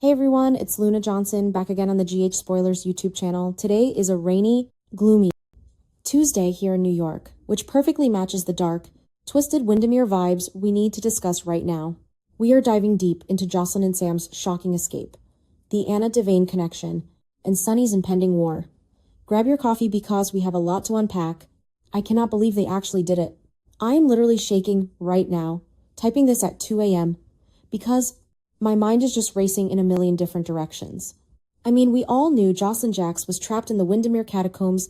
Hey everyone, it's Luna Johnson back again on the GH Spoilers YouTube channel. Today is a rainy, gloomy Tuesday here in New York, which perfectly matches the dark, twisted Wyndemere vibes we need to discuss right now. We are diving deep into Josslyn and Sam's shocking escape, the Anna Devane connection, and Sonny's impending war. Grab your coffee because we have a lot to unpack. I cannot believe they actually did it. I am literally shaking right now, typing this at 2 a.m. because my mind is just racing in a million different directions. I mean, we all knew Josslyn Jax was trapped in the Wyndemere catacombs,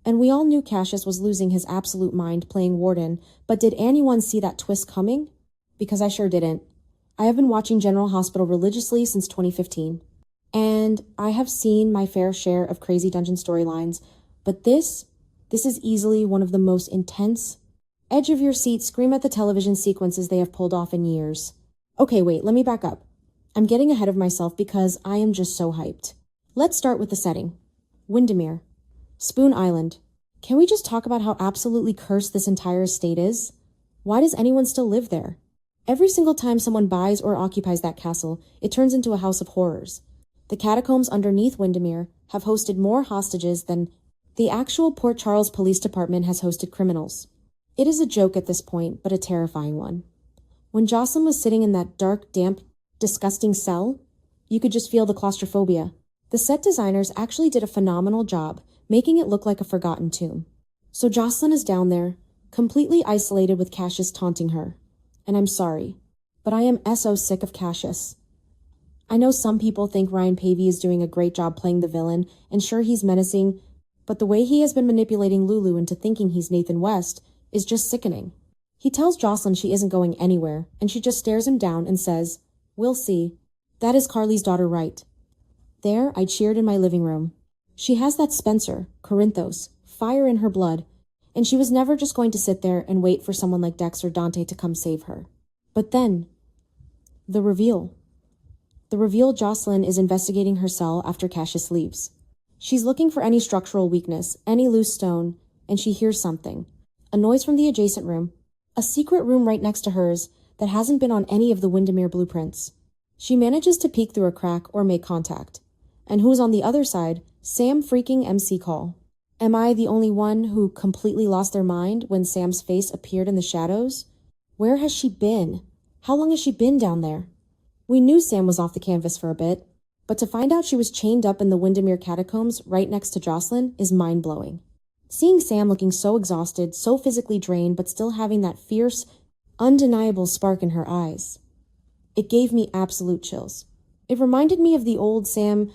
and we all knew Cassius was losing his absolute mind playing Warden, but did anyone see that twist coming? Because I sure didn't. I have been watching General Hospital religiously since 2015, and I have seen my fair share of crazy dungeon storylines, but this is easily one of the most intense, edge of your seat, scream at the television sequences they have pulled off in years. Okay, wait, let me back up. I'm getting ahead of myself because I am just so hyped. Let's start with the setting. Wyndemere. Spoon Island. Can we just talk about how absolutely cursed this entire estate is? Why does anyone still live there? Every single time someone buys or occupies that castle, it turns into a house of horrors. The catacombs underneath Wyndemere have hosted more hostages than the actual Port Charles Police Department has hosted criminals. It is a joke at this point, but a terrifying one. When Josslyn was sitting in that dark, damp, disgusting cell, you could just feel the claustrophobia. The set designers actually did a phenomenal job, making it look like a forgotten tomb. So Josslyn is down there, completely isolated with Cassius taunting her. And I'm sorry, but I am so sick of Cassius. I know some people think Ryan Pavey is doing a great job playing the villain, and sure he's menacing, but the way he has been manipulating Lulu into thinking he's Nathan West is just sickening. He tells Josslyn she isn't going anywhere, and she just stares him down and says, "We'll see. That is Carly's daughter, right?" There, I cheered in my living room. She has that Spencer, Corinthos, fire in her blood, and she was never just going to sit there and wait for someone like Dex or Dante to come save her. But then, the reveal. The reveal Josslyn is investigating her cell after Cassius leaves. She's looking for any structural weakness, any loose stone, and she hears something. A noise from the adjacent room, a secret room right next to hers that hasn't been on any of the Wyndemere blueprints. She manages to peek through a crack or make contact. And who's on the other side? Sam freaking MC Call. Am I the only one who completely lost their mind when Sam's face appeared in the shadows? Where has she been? How long has she been down there? We knew Sam was off the canvas for a bit, but to find out she was chained up in the Wyndemere catacombs right next to Josslyn is mind-blowing. Seeing Sam looking so exhausted, so physically drained, but still having that fierce, undeniable spark in her eyes. It gave me absolute chills. It reminded me of the old Sam,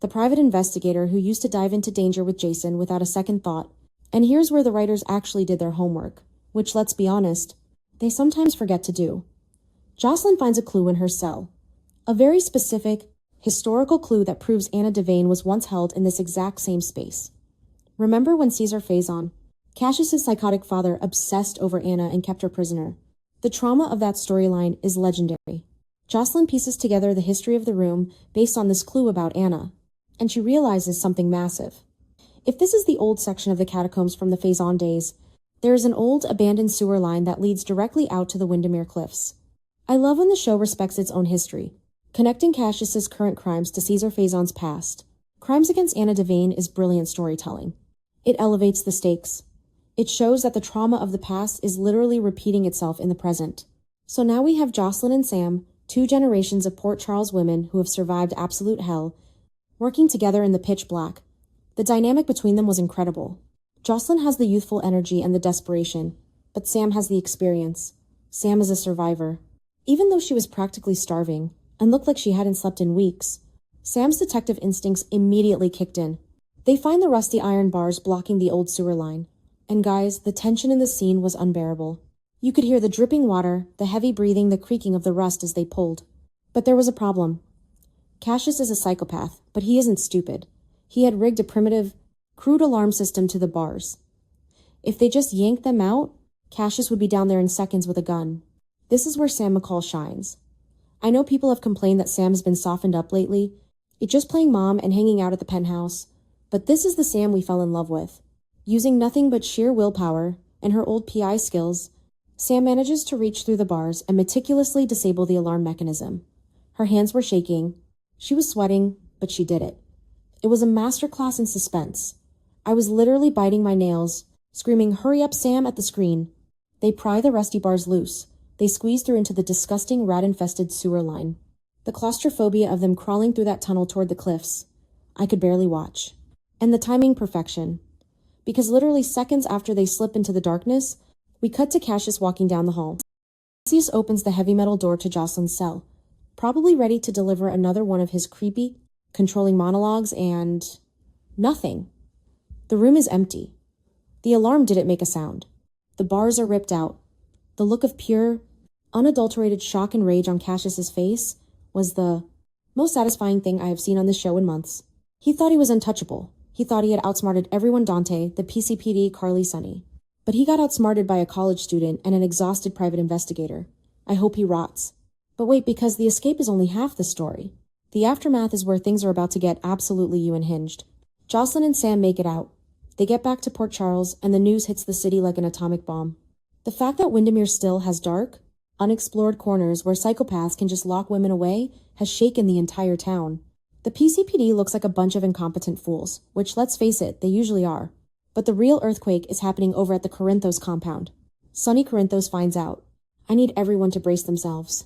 the private investigator who used to dive into danger with Jason without a second thought. And here's where the writers actually did their homework, which, let's be honest, they sometimes forget to do. Josslyn finds a clue in her cell. A very specific, historical clue that proves Anna Devane was once held in this exact same space. Remember when Caesar Faison, Cassius's psychotic father, obsessed over Anna and kept her prisoner? The trauma of that storyline is legendary. Josslyn pieces together the history of the room based on this clue about Anna, and she realizes something massive. If this is the old section of the catacombs from the Faison days, there is an old abandoned sewer line that leads directly out to the Wyndemere cliffs. I love when the show respects its own history, connecting Cassius's current crimes to Caesar Faison's past. Crimes Against Anna Devane is brilliant storytelling. It elevates the stakes. It shows that the trauma of the past is literally repeating itself in the present. So now we have Josslyn and Sam, two generations of Port Charles women who have survived absolute hell, working together in the pitch black. The dynamic between them was incredible. Josslyn has the youthful energy and the desperation, but Sam has the experience. Sam is a survivor. Even though she was practically starving and looked like she hadn't slept in weeks, Sam's detective instincts immediately kicked in. They find the rusty iron bars blocking the old sewer line. And guys, the tension in the scene was unbearable. You could hear the dripping water, the heavy breathing, the creaking of the rust as they pulled. But there was a problem. Cassius is a psychopath, but he isn't stupid. He had rigged a primitive, crude alarm system to the bars. If they just yanked them out, Cassius would be down there in seconds with a gun. This is where Sam McCall shines. I know people have complained that Sam has been softened up lately, just playing mom and hanging out at the penthouse, but this is the Sam we fell in love with. Using nothing but sheer willpower and her old PI skills, Sam manages to reach through the bars and meticulously disable the alarm mechanism. Her hands were shaking. She was sweating, but she did it. It was a masterclass in suspense. I was literally biting my nails, screaming, "Hurry up, Sam," at the screen. They pry the rusty bars loose. They squeeze through into the disgusting rat-infested sewer line. The claustrophobia of them crawling through that tunnel toward the cliffs. I could barely watch. And the timing perfection. Because literally seconds after they slip into the darkness, we cut to Cassius walking down the hall. Cassius opens the heavy metal door to Josslyn's cell, probably ready to deliver another one of his creepy, controlling monologues, and nothing. The room is empty. The alarm didn't make a sound. The bars are ripped out. The look of pure, unadulterated shock and rage on Cassius's face was the most satisfying thing I have seen on this show in months. He thought he was untouchable. He thought he had outsmarted everyone: Dante, the PCPD, Carly, Sonny. But he got outsmarted by a college student and an exhausted private investigator. I hope he rots. But wait, because the escape is only half the story. The aftermath is where things are about to get absolutely unhinged. Josslyn and Sam make it out. They get back to Port Charles, and the news hits the city like an atomic bomb. The fact that Wyndemere still has dark, unexplored corners where psychopaths can just lock women away has shaken the entire town. The PCPD looks like a bunch of incompetent fools, which, let's face it, they usually are. But the real earthquake is happening over at the Corinthos compound. Sonny Corinthos finds out. I need everyone to brace themselves,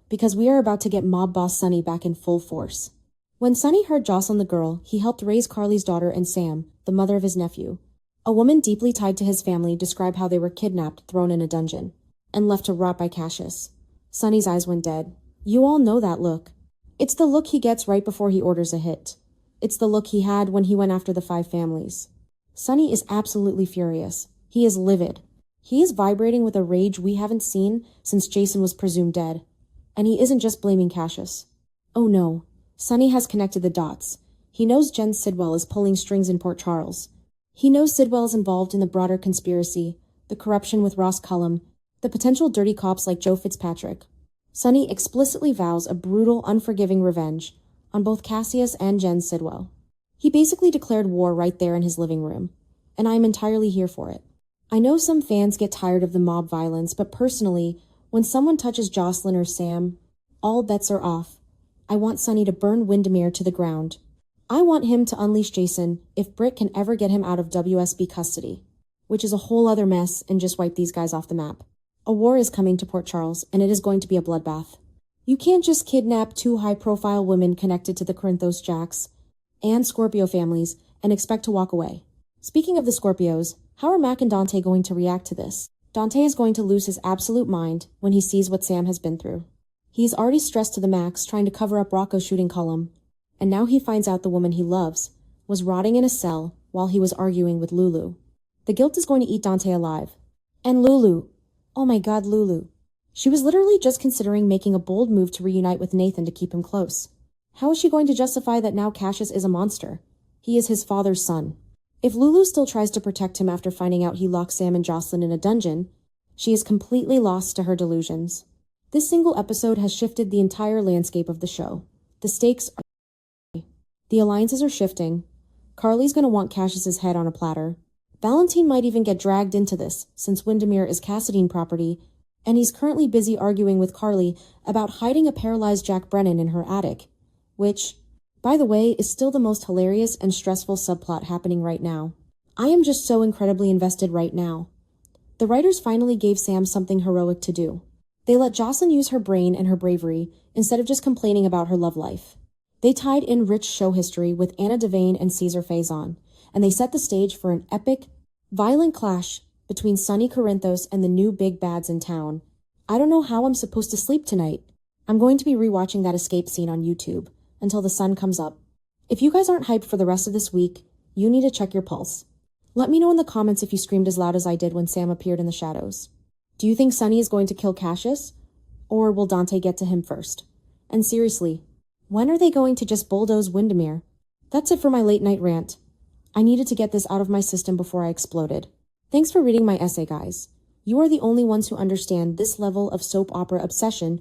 because we are about to get mob boss Sonny back in full force. When Sonny heard Josslyn the girl, he helped raise Carly's daughter and Sam, the mother of his nephew. A woman deeply tied to his family described how they were kidnapped, thrown in a dungeon, and left to rot by Cassius. Sonny's eyes went dead. You all know that look. It's the look he gets right before he orders a hit. It's the look he had when he went after the 5 families. Sonny is absolutely furious. He is livid. He is vibrating with a rage we haven't seen since Jason was presumed dead. And he isn't just blaming Cassius. Oh no. Sonny has connected the dots. He knows Jen Sidwell is pulling strings in Port Charles. He knows Sidwell is involved in the broader conspiracy, the corruption with Ross Cullum, the potential dirty cops like Joe Fitzpatrick. Sonny explicitly vows a brutal, unforgiving revenge on both Cassius and Jen Sidwell. He basically declared war right there in his living room, and I am entirely here for it. I know some fans get tired of the mob violence, but personally, when someone touches Josslyn or Sam, all bets are off. I want Sonny to burn Wyndemere to the ground. I want him to unleash Jason if Britt can ever get him out of WSB custody, which is a whole other mess, and just wipe these guys off the map. A war is coming to Port Charles, and it is going to be a bloodbath. You can't just kidnap 2 high-profile women connected to the Corinthos Jacks and Scorpio families and expect to walk away. Speaking of the Scorpios, how are Mac and Dante going to react to this? Dante is going to lose his absolute mind when he sees what Sam has been through. He's already stressed to the max trying to cover up Rocco's shooting Cullum, and now he finds out the woman he loves was rotting in a cell while he was arguing with Lulu. The guilt is going to eat Dante alive. And Lulu. Oh my god, Lulu. She was literally just considering making a bold move to reunite with Nathan to keep him close. How is she going to justify that now Cassius is a monster? He is his father's son. If Lulu still tries to protect him after finding out he locked Sam and Josslyn in a dungeon, she is completely lost to her delusions. This single episode has shifted the entire landscape of the show. The stakes are... The alliances are shifting. Carly's gonna want Cassius's head on a platter. Valentine might even get dragged into this, since Wyndemere is Cassadine property, and he's currently busy arguing with Carly about hiding a paralyzed Jack Brennan in her attic, which, by the way, is still the most hilarious and stressful subplot happening right now. I am just so incredibly invested right now. The writers finally gave Sam something heroic to do. They let Josslyn use her brain and her bravery instead of just complaining about her love life. They tied in rich show history with Anna Devane and Caesar Faison, and they set the stage for an epic, violent clash between Sonny Corinthos and the new big bads in town. I don't know how I'm supposed to sleep tonight. I'm going to be rewatching that escape scene on YouTube until the sun comes up. If you guys aren't hyped for the rest of this week, you need to check your pulse. Let me know in the comments if you screamed as loud as I did when Sam appeared in the shadows. Do you think Sonny is going to kill Cassius? Or will Dante get to him first? And seriously, when are they going to just bulldoze Wyndemere? That's it for my late night rant. I needed to get this out of my system before I exploded. Thanks for reading my essay, guys. You are the only ones who understand this level of soap opera obsession